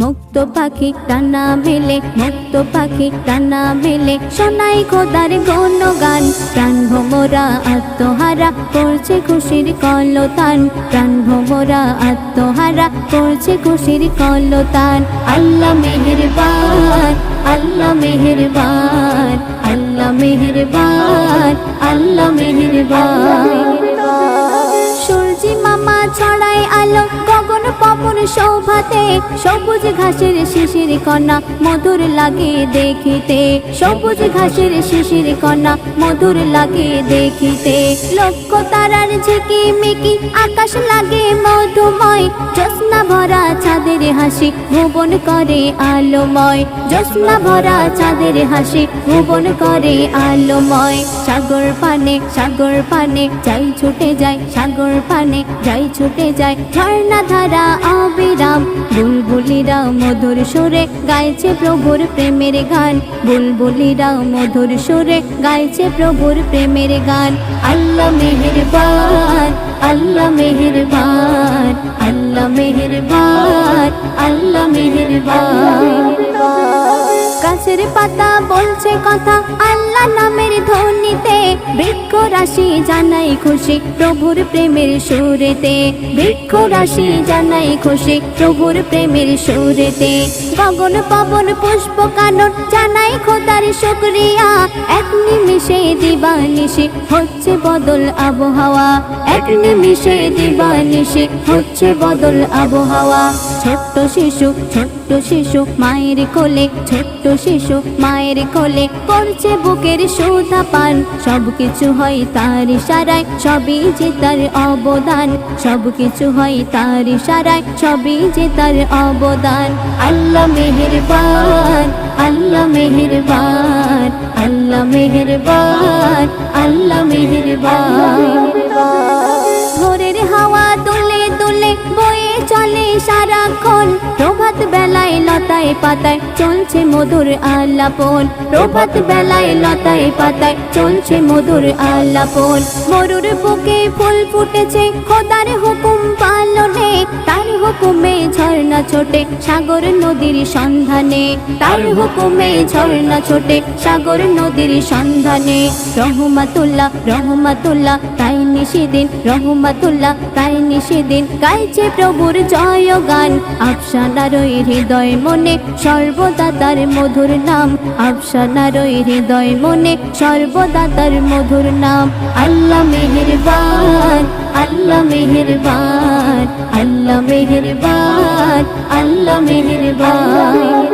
মুক্ত পাখি ডানা মেলে, মুক্ত পাখি ডানা মেলে, শোনাই খোদার গুণগান। প্রাণ ভোমরা আত্মহারা করছে খুশির কলতান, প্রাণ ভোমরা আত্মহারা করছে খুশির কলতান। আল্লাহ মেহেরবান, আল্লাহ মেহেরবান, আল্লাহ মেহেরবান, আল্লাহ মেহেরবান। সূর্যি মামা ছড়ায় আলো গগন পবন শোভাতে, সবুজ ঘাসের শিশির কণা মধুর লাগে দেখিতে, সবুজ ঘাসের শিশির কণা মধুর লাগে দেখিতে। লক্ষ তারার ঝিকিমিকি আকাশ লাগে মধুময়, জ্যোৎস্না ভরা চাঁদের হাসি ভুবন করে আলোময়, জ্যোৎস্না ভরা চাঁদের হাসি ভুবন করে আলোময়। সাগর পানে যাই ছুটে যায়, সাগর পানে যাই ছুটে যায়, ঝর্ণা ধারা অবিরাম। বুলবুলিরা মধুর সুরে গাইছে প্রভুর প্রেমের গান, বুলবুলিরা মধুর সুরে গাইছে প্রভুর প্রেমের গান। আল্লাহ মেহেরবান, আল্লাহ মেহেরবান, আল্লাহ মেহেরবান, আল্লাহ মেহেরবান। গাছের পাতা বলছে কথা আল্লাহ নামের ধ্বনিতে, বৃক্ষ রাশি জানাই খুশি প্রভুর প্রেমের সুরেতে, বৃক্ষ রাশি জানাই খুশি প্রভুর প্রেমের সুরেতে। গগন পবন পুষ্প কানন জানাই খোদার শুকরিয়া, এক নিমিষে দিবানিশি হচ্ছে বদল আবহাওয়া, এক নিমিষে দিবানিশি হচ্ছে বদল আবহাওয়া। ছোট্ট শিশু মায়ের কোলে, ছোট্ট শিশু মায়ের কোলে করছে বুকের সুধা পান, সবকিছু হয় তার ইশারায়, সবই যে তার অবদান, সবকিছু হয় তার ইশারায়, সবই যে তার অবদান। আল্লাহ মেহেরবান, আল্লাহ মেহেরবান, আল্লাহ মেহেরবান, আল্লাহ মেহেরবান। ভোরের হাওয়া দুলে দুলে বয়ে চলে সারাক্ষণ, প্রভাত বেলায় লতায় পাতায় চলছে মধুর আলাপন, প্রভাত বেলায় লতায় পাতায় চলছে মধুর আলাপন। মরুর বুকে ফুল ফুটেছে খোদার হুকুম পালনে, তার হুকুমে ঝর্ণা ছোটে সাগর নদীর সন্ধানে, তার হুকুমে ঝর্ণা ছোটে সাগর নদীর সন্ধানে। রহমাতুল্লাহ রহমাতুল্লাহ তাই নিশিদিন, রহমাতুল্লাহ তাই নিশিদিন গাইছে প্রভুর জয় গান। আফসানার হৃদয় মনে সর্বদা তার মধুর নাম, আফসানার হৃদয় মনে সর্বদা তার মধুর নাম। আল্লাহ মেহেরবান, আল্লাহ মেহেরবান, আল্লাহ মেহেরবান, আল্লাহ মেহেরবান।